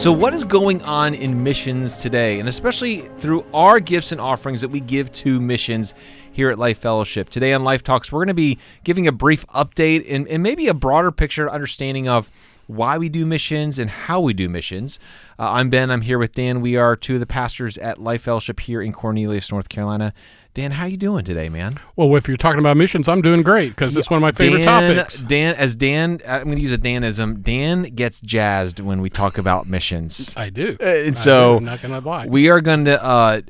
So what is going on in missions today, and especially through our gifts and offerings that we give to missions here at Life Fellowship? Today on Life Talks, we're going to be giving a brief update and maybe a broader picture understanding of why we do missions and how we do missions. I'm Ben. I'm here with Dan. We are two of the pastors at Life Fellowship here in Cornelius, North Carolina. Dan, how you doing today, man? Well, if you're talking about missions, I'm doing great because it's one of my favorite topics. Dan, I'm going to use a Danism. Dan gets jazzed when we talk about missions. I do. And so I'm not going to lie. We are going to,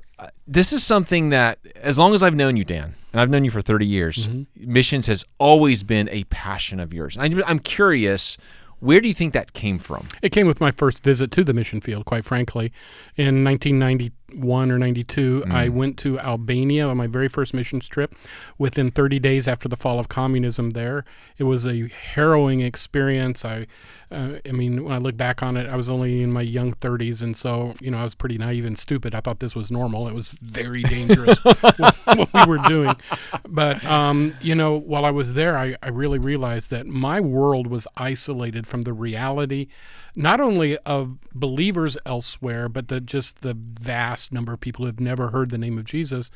this is something that, as long as I've known you, Dan, and I've known you for 30 years, missions has always been a passion of yours. I'm curious, where do you think that came from? It came with my first visit to the mission field, quite frankly. In 1991 or 92, I went to Albania on my very first missions trip within 30 days after the fall of communism there. It was a harrowing experience. I mean, when I look back on it, I was only in my young 30s, and so, I was pretty naive and stupid. I thought this was normal. It was very dangerous what we were doing. But, while I was there, I really realized that my world was isolated from the reality not only of believers elsewhere, but just the vast number of people who have never heard the name of Jesus.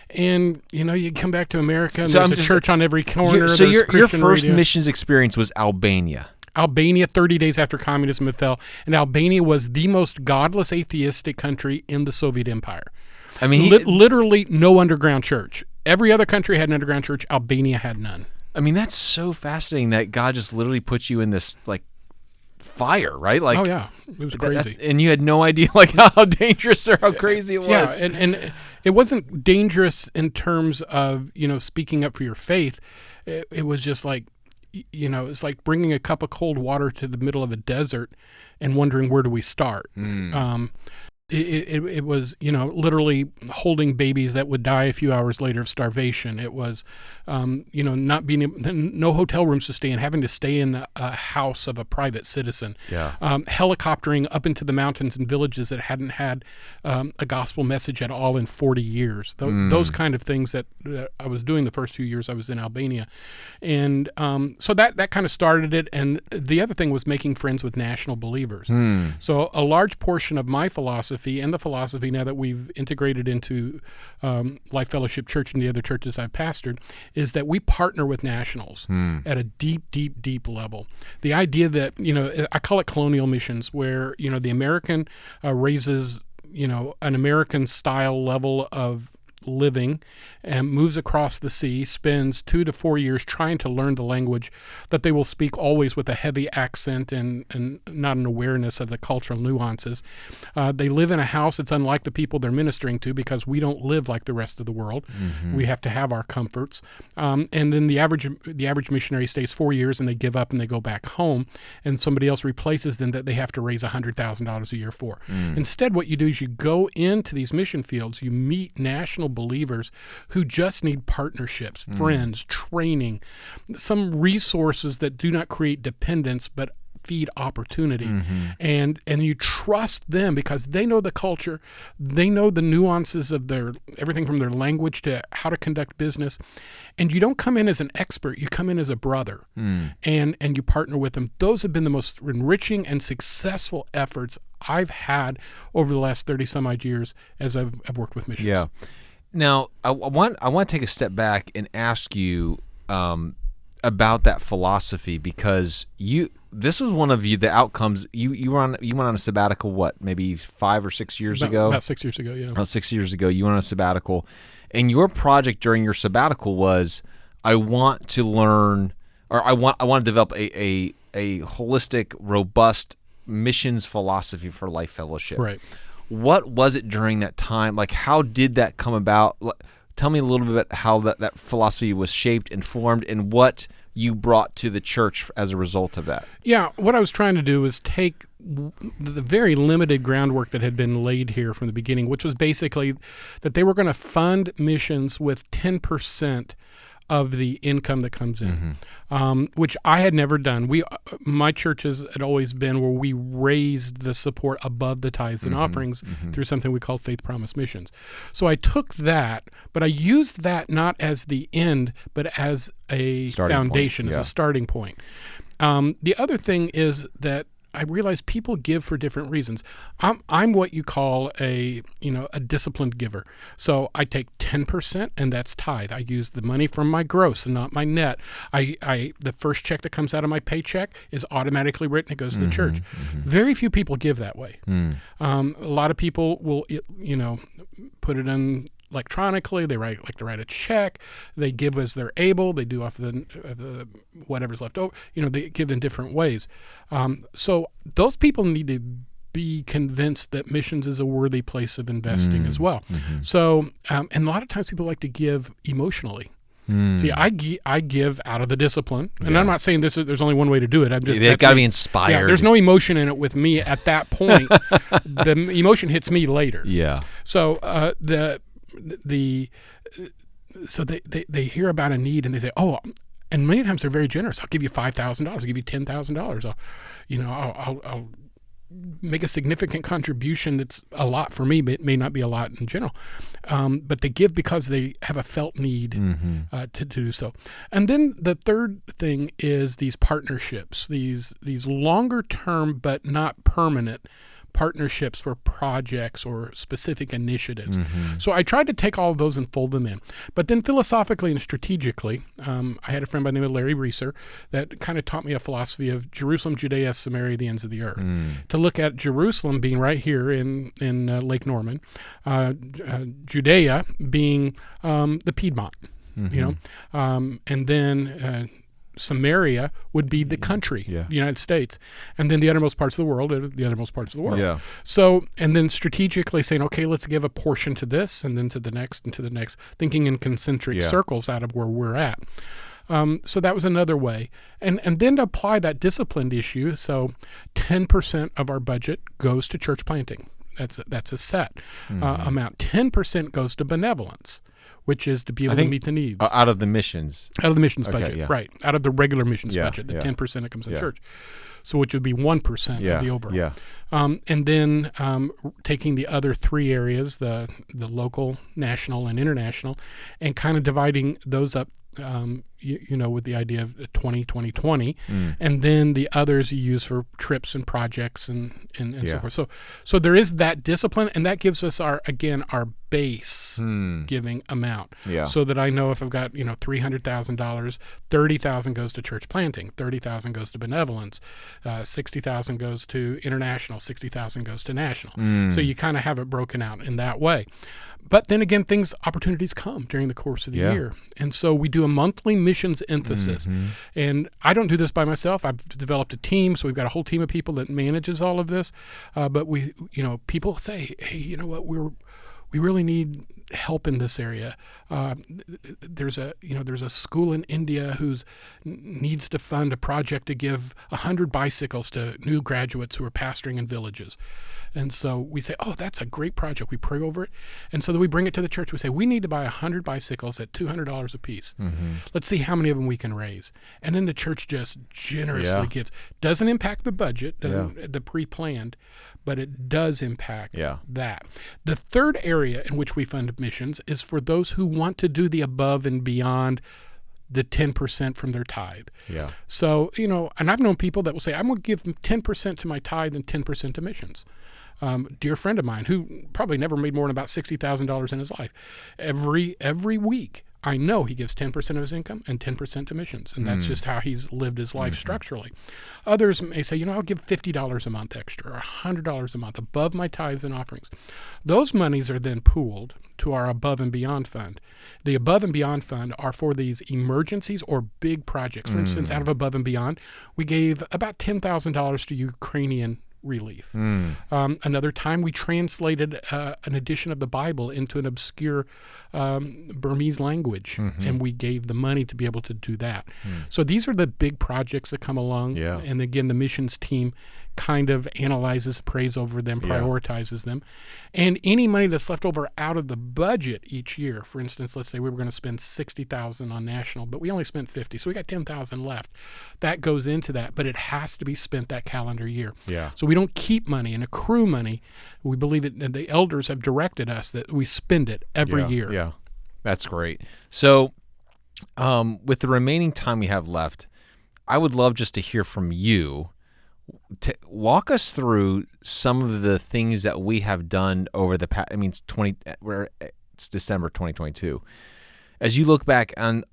And, you come back to America, and there's a church on every corner. So your first missions experience was Albania. Albania, 30 days after communism had fell. And Albania was the most godless, atheistic country in the Soviet Empire. I mean, literally no underground church. Every other country had an underground church. Albania had none. I mean, that's so fascinating that God just literally puts you in this, fire, right? Oh, yeah. It was crazy. And you had no idea, how dangerous or how crazy it was. Yeah, and it wasn't dangerous in terms of, speaking up for your faith. It was just it's like bringing a cup of cold water to the middle of a desert and wondering, where do we start? It was, literally holding babies that would die a few hours later of starvation. It was, not being able, no hotel rooms to stay in, having to stay in a house of a private citizen. Yeah. Helicoptering up into the mountains and villages that hadn't had a gospel message at all in 40 years. Those kind of things that I was doing the first few years I was in Albania. And so that kind of started it. And the other thing was making friends with national believers. So a large portion of my philosophy and the philosophy now that we've integrated into Life Fellowship Church and the other churches I've pastored is that we partner with nationals at a deep, deep, deep level. The idea that, I call it colonial missions, where, the American raises, an American style level of living and moves across the sea, spends 2 to 4 years trying to learn the language that they will speak, always with a heavy accent and not an awareness of the cultural nuances. They live in a house that's unlike the people they're ministering to because we don't live like the rest of the world. We have to have our comforts. And then the average missionary stays 4 years and they give up and they go back home, and somebody else replaces them that they have to raise $100,000 a year for. Instead, what you do is you go into these mission fields, you meet national believers who just need partnerships, friends, training, some resources that do not create dependence but feed opportunity. And you trust them because they know the culture, they know the nuances of everything from their language to how to conduct business. And you don't come in as an expert, you come in as a brother and you partner with them. Those have been the most enriching and successful efforts I've had over the last 30 some odd years as I've worked with missions. Yeah. Now, I want to take a step back and ask you about that philosophy, because this was one of the outcomes. You went on a sabbatical, maybe 5 or 6 years ago? About 6 years ago, yeah. About 6 years ago, you went on a sabbatical, and your project during your sabbatical was, I want to learn, or I want to develop a holistic, robust missions philosophy for Life Fellowship. Right. What was it during that time? How did that come about? Tell me a little bit about how that philosophy was shaped and formed, and what you brought to the church as a result of that. Yeah, what I was trying to do was take the very limited groundwork that had been laid here from the beginning, which was basically that they were going to fund missions with 10% of the income that comes in, which I had never done. My churches had always been where we raised the support above the tithes and offerings through something we call Faith Promise Missions. So I took that, but I used that not as the end, but as a foundation, as a starting point. The other thing is that I realized people give for different reasons. I'm what you call a disciplined giver. So I take 10%, and that's tithe. I use the money from my gross and not my net. The first check that comes out of my paycheck is automatically written. It goes to the church. Very few people give that way. A lot of people will, put it in electronically. They like to write a check. They give as they're able. They do off the whatever's left over. They give in different ways. So those people need to be convinced that missions is a worthy place of investing as well. So, and a lot of times people like to give emotionally. See, I give out of the discipline, and I'm not saying there's only one way to do it. They've got to be inspired. Yeah, there's no emotion in it with me at that point. The emotion hits me later. Yeah. So so they hear about a need and they say, oh, and many times they're very generous. I'll give you $5,000. I'll give you $10,000. I'll make a significant contribution that's a lot for me, but it may not be a lot in general. But they give because they have a felt need to do so. And then the third thing is these partnerships, these longer term but not permanent partnerships for projects or specific initiatives. So I tried to take all of those and fold them in. But then philosophically and strategically, I had a friend by the name of Larry Reeser that kind of taught me a philosophy of Jerusalem, Judea, Samaria, the ends of the earth. To look at Jerusalem being right here in Lake Norman, Judea being the Piedmont, and then Samaria would be the country, the United States, and then the uttermost parts of the world are the uttermost parts of the world. Yeah. So, and then strategically saying, okay, let's give a portion to this, and then to the next, and to the next, thinking in concentric circles out of where we're at. So that was another way. And then to apply that disciplined issue, so 10% of our budget goes to church planting. That's a set amount. 10% goes to benevolence, which is to be able to meet the needs. Out of the missions. Out of the missions budget, right. Out of the regular missions budget, the 10% that comes to church. So which would be 1% of the overall. Yeah. And then taking the other three areas, the local, national, and international, and kind of dividing those up, with the idea of 20-20-20, and then the others you use for trips and projects and so forth. So there is that discipline, and that gives us our base giving amount. Yeah. So that I know if I've got $300,000, $30,000 goes to church planting, $30,000 goes to benevolence, $60,000 goes to international, $60,000 goes to national. So you kind of have it broken out in that way. But then again, opportunities come during the course of the year. And so we do a monthly missions emphasis. And I don't do this by myself. I've developed a team, so we've got a whole team of people that manages all of this. But people say, hey, you know what, we really need help in this area. There's a school in India who's needs to fund a project to give 100 bicycles to new graduates who are pastoring in villages. And so we say, oh, that's a great project. We pray over it. And so then we bring it to the church. We say, we need to buy 100 bicycles at $200 a piece. Let's see how many of them we can raise. And then the church just generously gives. Doesn't impact the budget, the pre-planned, but it does impact that. The third area in which we fund missions is for those who want to do the above and beyond the 10% from their tithe. Yeah. So, and I've known people that will say, I'm going to give 10% to my tithe and 10% to missions. Dear friend of mine who probably never made more than about $60,000 in his life. Every week, I know he gives 10% of his income and 10% to missions, and that's just how he's lived his life structurally. Others may say, I'll give $50 a month extra or $100 a month above my tithes and offerings. Those monies are then pooled to our Above and Beyond Fund. The Above and Beyond Fund are for these emergencies or big projects. For instance, out of Above and Beyond, we gave about $10,000 to Ukrainian relief. Another time we translated an edition of the Bible into an obscure Burmese language, and we gave the money to be able to do that. So these are the big projects that come along, and again, the missions team kind of analyzes, prays over them, prioritizes them. And any money that's left over out of the budget each year, for instance, let's say we were going to spend $60,000 on national, but we only spent $50,000, so we got $10,000 left. That goes into that, but it has to be spent that calendar year. Yeah. So we don't keep money and accrue money. We believe it, and the elders have directed us that we spend it every year. Yeah, that's great. So with the remaining time we have left, I would love just to hear from you. Walk us through some of the things that we have done over the past. I mean, it's December 2022. As you look back on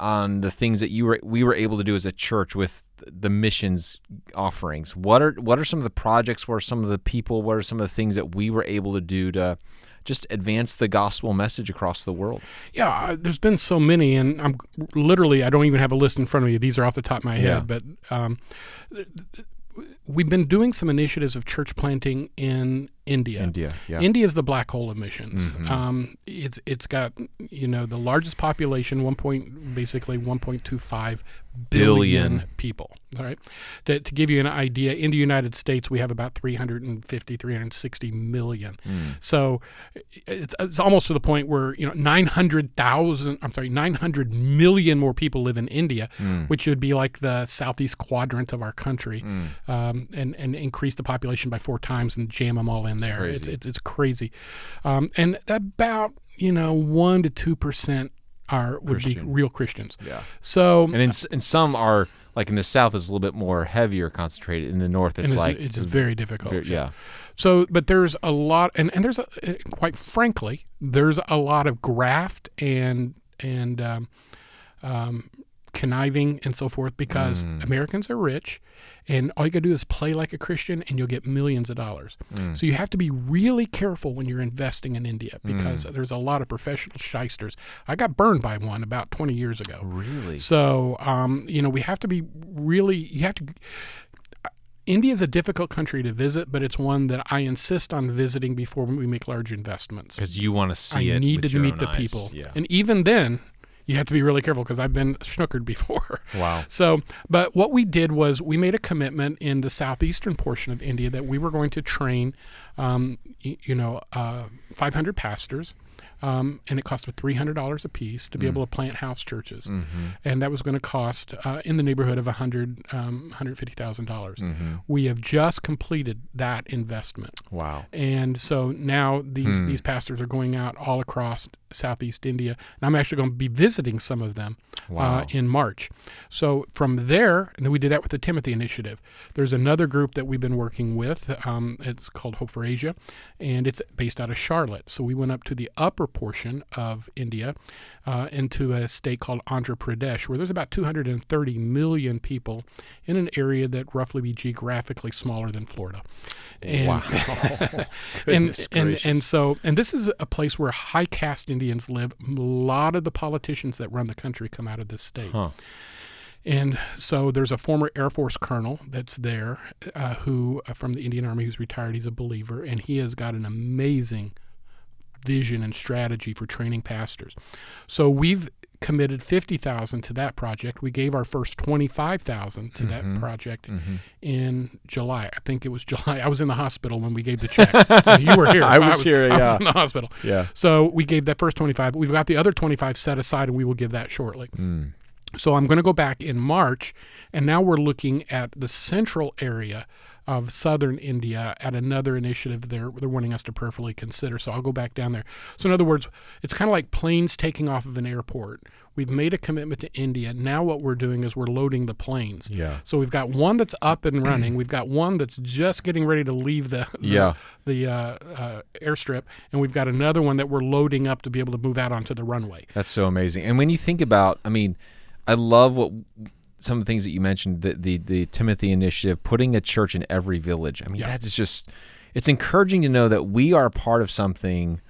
the things that we were able to do as a church with the missions offerings, what are some of the projects? What are some of the people? What are some of the things that we were able to do to just advance the gospel message across the world? Yeah, there's been so many, and I don't even have a list in front of me. These are off the top of my head, but we've been doing some initiatives of church planting in India. India is the black hole of missions. Mm-hmm. It's got the largest population, 1.25 billion people. All right, to give you an idea, in the United States we have about 360 million. So it's almost to the point where 900 million more people live in India, which would be like the southeast quadrant of our country, and increase the population by 4 times and jam them all in there. Crazy. It's crazy, and about 1 to 2% would be real Christians. Yeah. So and some are, like in the South, it's a little bit more heavier concentrated. In the North, it's very difficult. Yeah. So, but there's a lot, and there's quite frankly, there's a lot of graft and conniving and so forth, because Americans are rich, and all you gotta do is play like a Christian and you'll get millions of dollars. So you have to be really careful when you're investing in India, because there's a lot of professional shysters. I got burned by one about 20 years ago. Really? So we have to be India is a difficult country to visit, but it's one that I insist on visiting before we make large investments. Because you want to see it. I need with to your meet own the eyes. people. Yeah. And even then, you have to be really careful, because I've been schnookered before. Wow. So, but what we did was we made a commitment in the southeastern portion of India that we were going to train, 500 pastors. And it cost $300 a piece to be able to plant house churches. And that was going to cost in the neighborhood of $150,000. We have just completed that investment. Wow. And so now these pastors are going out all across Southeast India, and I'm actually going to be visiting some of them in March. So from there, and then we did that with the Timothy Initiative. There's another group that we've been working with. It's called Hope for Asia, and it's based out of Charlotte. So we went up to the upper portion of India into a state called Andhra Pradesh, where there's about 230 million people in an area that roughly be geographically smaller than Florida. And, wow. Goodness gracious. And this is a place where high caste Indians live. A lot of the politicians that run the country come out of this state. And so there's a former Air Force colonel that's there who from the Indian Army, who's retired. He's a believer, and he has got an amazing vision and strategy for training pastors. So we've committed $50,000 to that project. We gave our first $25,000 to that project in July. I think it was July. I was in the hospital when we gave the check. You were here. I was here. Yeah. I was in the hospital. Yeah. So we gave that first 25. We've got the other 25 set aside, and we will give that shortly. So I'm going to go back in March, and now we're looking at the central area of southern India at another initiative they're wanting us to prayerfully consider. So I'll go back down there. So in other words, it's kind of like planes taking off of an airport. We've made a commitment to India. Now what we're doing is we're loading the planes. Yeah. So we've got one that's up and running. We've got one that's just getting ready to leave the airstrip, and we've got another one that we're loading up to be able to move out onto the runway. That's so amazing. And when you think about, I love some of the things that you mentioned, the Timothy Initiative, putting a church in every village. That is just, it's encouraging to know that we are part of something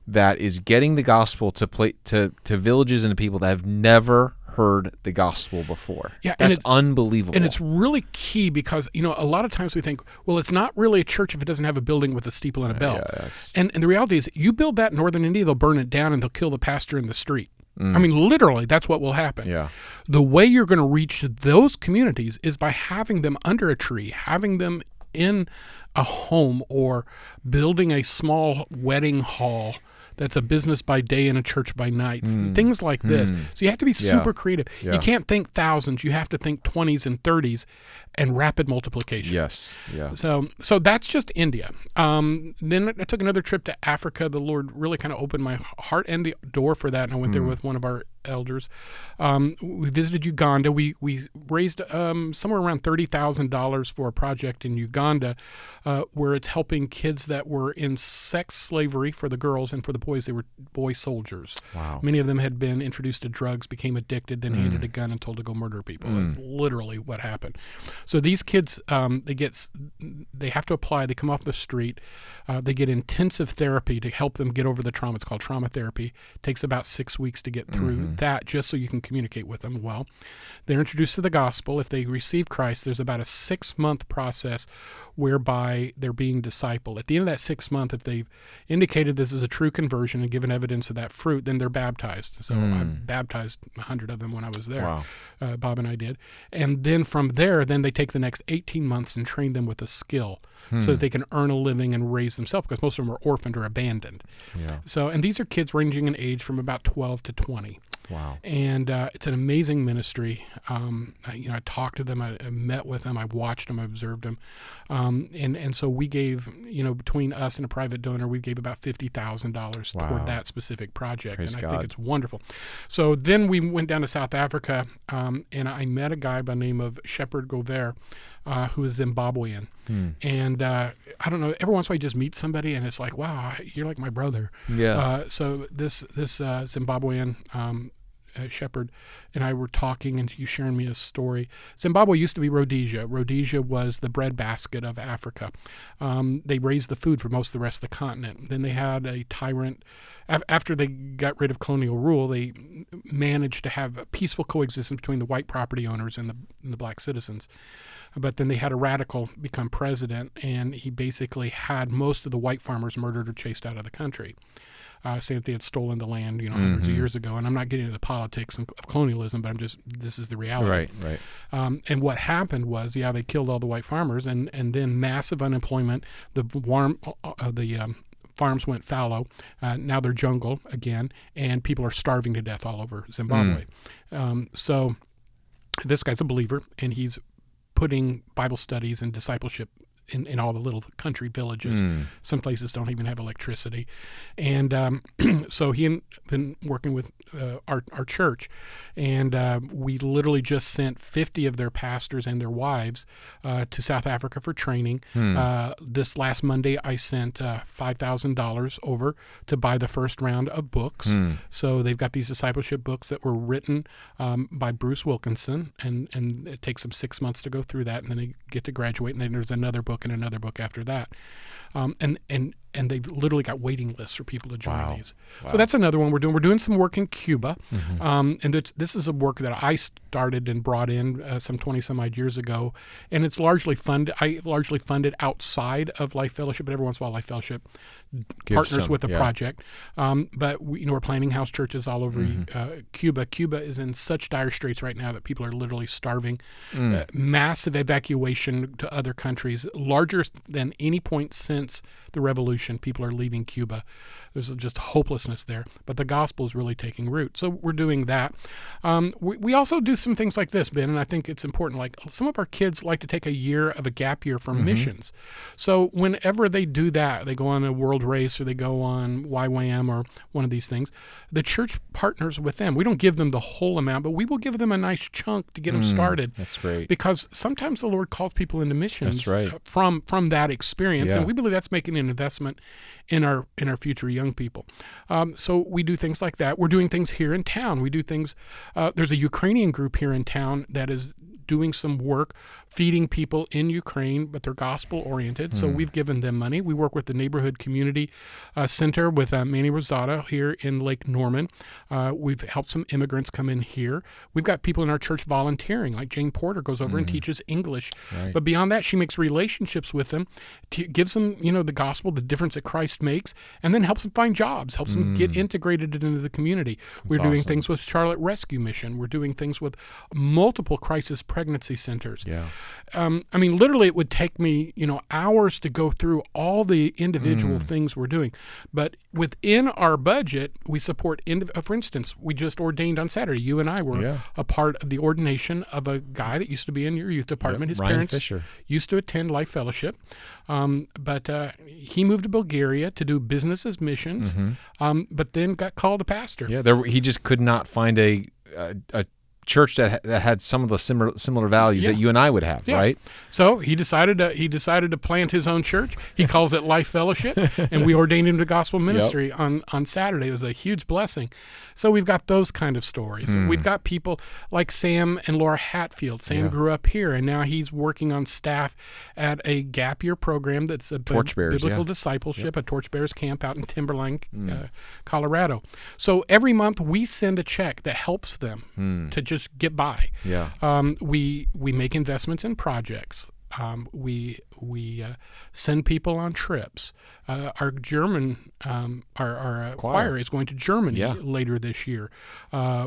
that is getting the gospel to villages and to people that have never heard the gospel before. Yeah, that's unbelievable. And it's really key because, a lot of times we think, well, it's not really a church if it doesn't have a building with a steeple and a bell. Yeah, and the reality is, you build that in northern India, they'll burn it down and they'll kill the pastor in the street. Literally, that's what will happen. Yeah. The way you're going to reach those communities is by having them under a tree, having them in a home, or building a small wedding hall that's a business by day and a church by night, things like this. So you have to be super creative. Yeah. You can't think thousands. You have to think 20s and 30s and rapid multiplication. Yes. Yeah. So that's just India. Then I took another trip to Africa. The Lord really kind of opened my heart and the door for that, and I went there with one of our elders. We visited Uganda. We raised somewhere around $30,000 for a project in Uganda where it's helping kids that were in sex slavery for the girls, and for the boys, they were boy soldiers. Wow. Many of them had been introduced to drugs, became addicted, then handed a gun and told to go murder people. That's literally what happened. So these kids, they have to apply. They come off the street. They get intensive therapy to help them get over the trauma. It's called trauma therapy. It takes about 6 weeks to get through that, just so you can communicate with them well. They're introduced to the gospel. If they receive Christ, there's about a 6-month process whereby they're being discipled. At the end of that 6 month, if they've indicated this is a true conversion and given evidence of that fruit, then they're baptized. So I baptized 100 of them when I was there. Wow. Bob and I did. And then from there, then they take the next 18 months and train them with a skill so that they can earn a living and raise themselves, because most of them are orphaned or abandoned. Yeah. So, and these are kids ranging in age from about 12 to 20. Wow. And it's an amazing ministry. I talked to them, I met with them, I watched them, I observed them. And so we gave, between us and a private donor, we gave about $50,000 toward that specific project. Praise and God. I think it's wonderful. So then we went down to South Africa, and I met a guy by the name of Shepherd Gover, who is Zimbabwean. And I don't know, every once in a while you just meet somebody and it's like, wow, you're like my brother. Yeah. So this Zimbabwean Shepherd and I were talking, and he sharing me a story. Zimbabwe used to be Rhodesia. Rhodesia was the breadbasket of Africa. They raised the food for most of the rest of the continent. Then they had a tyrant. After they got rid of colonial rule, they managed to have a peaceful coexistence between the white property owners and the black citizens. But then they had a radical become president, and he basically had most of the white farmers murdered or chased out of the country, saying that they had stolen the land, hundreds of years ago. And I'm not getting into the politics of colonialism, but this is the reality. Right. And what happened was, they killed all the white farmers, and then massive unemployment. The farms went fallow. Now they're jungle again, and people are starving to death all over Zimbabwe. So this guy's a believer, and he's putting Bible studies and discipleship in all the little country villages. Some places don't even have electricity. And so he had been working with our church, and we literally just sent 50 of their pastors and their wives to South Africa for training. This last Monday, I sent $5,000 over to buy the first round of books. So they've got these discipleship books that were written by Bruce Wilkinson, and it takes them 6 months to go through that, and then they get to graduate, and then there's another book and another book after that. And they've literally got waiting lists for people to join these. So that's another one we're doing. We're doing some work in Cuba. And this is a work that I started and brought in some 20 some odd years ago. And it's largely funded. I largely funded outside of Life Fellowship, but every once in a while Life Fellowship partners with the project. But we're planning house churches all over Cuba. Cuba is in such dire straits right now that people are literally starving. Massive evacuation to other countries, larger than any point since the revolution. People are leaving Cuba. There's just hopelessness there. But the gospel is really taking root. So we're doing that. We also do some things like this, Ben, and I think it's important. Like some of our kids like to take a year of a gap year for missions. So whenever they do that, they go on a world race or they go on YWAM or one of these things, the church partners with them. We don't give them the whole amount, but we will give them a nice chunk to get them started. That's great. Because sometimes the Lord calls people into missions That's right. from that experience, Yeah. and we believe that's making an investment in our future young people. So we do things like that. We're doing things here in town. We do things. There's a Ukrainian group here in town that is doing some work feeding people in Ukraine, but they're gospel oriented. So we've given them money. We work with the Neighborhood Community Center with Manny Rosado here in Lake Norman. We've helped some immigrants come in here. We've got people in our church volunteering, like Jane Porter goes over and teaches English. Right. But beyond that, she makes relationships with them, gives them, the gospel, the difference that Christ makes, and then helps them find jobs, helps them get integrated into the community. We're doing awesome. things with Charlotte Rescue Mission. We're doing things with multiple crisis pregnancy centers. Yeah. I mean, literally, it would take me, hours to go through all the individual things we're doing. But within our budget, we support, for instance, we just ordained on Saturday. You and I were a part of the ordination of a guy that used to be in your youth department. His Ryan parents Fisher. used to attend Life Fellowship, but he moved to Bulgaria to do business as missions, but then got called a pastor. Yeah, he just could not find a church that had some of the similar values that you and I would have, right? So he decided to plant his own church. He calls it Life Fellowship, and we ordained him to gospel ministry on Saturday. It was a huge blessing. So we've got those kind of stories. We've got people like Sam and Laura Hatfield. Sam grew up here, and now he's working on staff at a gap year program that's a biblical discipleship, a Torchbearers camp out in Timberline, Colorado. So every month we send a check that helps them to just get by. We make investments in projects. We send people on trips. Our German our choir is going to Germany later this year.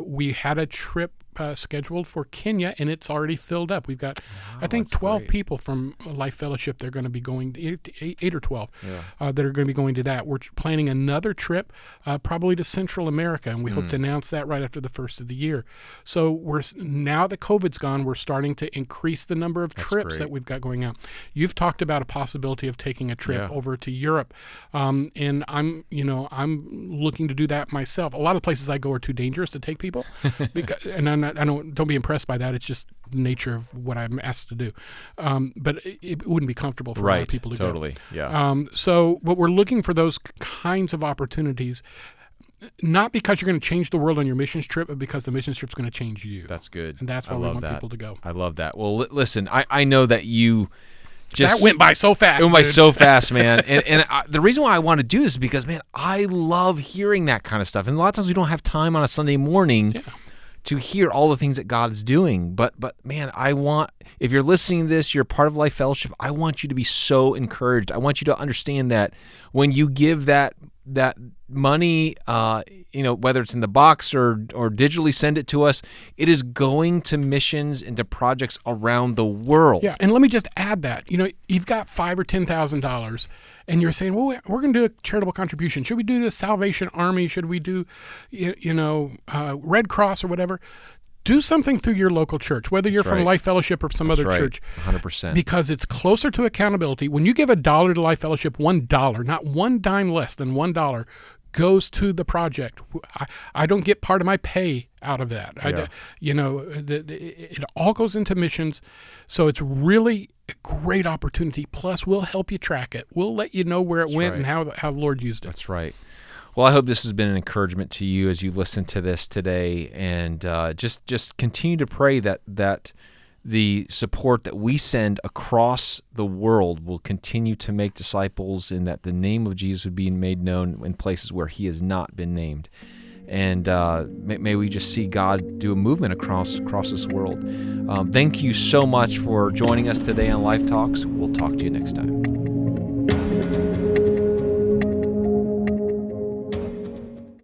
We had a trip scheduled for Kenya, and it's already filled up. We've got, I think, 12 people from Life Fellowship. They're going to be going, 8 or 12 that are going to be going to that. We're planning another trip probably to Central America, and we hope to announce that right after the first of the year. So now that COVID's gone, we're starting to increase the number of trips that we've got going out. You've talked about a possibility of taking a trip over to Europe, and I'm looking to do that myself. A lot of places I go are too dangerous to take people, and don't be impressed by that. It's just the nature of what I'm asked to do. But it wouldn't be comfortable for a lot of people to go. But we're looking for those kinds of opportunities, not because you're going to change the world on your missions trip, but because the missions trip's going to change you. That's good. And that's why we want people to go. I love that. Well, listen, I know that you just... That went by so fast. It went by so fast, man. And the reason why I want to do this is because, man, I love hearing that kind of stuff. And a lot of times we don't have time on a Sunday morning to hear all the things that God is doing. But man, if you're listening to this, you're part of Life Fellowship, I want you to be so encouraged. I want you to understand that when you give that money, whether it's in the box or digitally send it to us, it is going to missions and to projects around the world. Yeah, and let me just add that. You've got $5,000 or $10,000, and you're saying, well, we're going to do a charitable contribution. Should we do the Salvation Army? Should we do, Red Cross or whatever? Do something through your local church, whether you're from Life Fellowship or some other church. 100%. Because it's closer to accountability. When you give $1 to Life Fellowship, $1, not one dime less than $1, goes to the project. I don't get part of my pay out of that. It all goes into missions. So it's really a great opportunity. Plus, we'll help you track it. We'll let you know where it went and how the Lord used it. That's right. Well, I hope this has been an encouragement to you as you listen to this today, and just continue to pray that the support that we send across the world will continue to make disciples, and that the name of Jesus would be made known in places where he has not been named. And may we just see God do a movement across this world. Thank you so much for joining us today on Life Talks. We'll talk to you next time.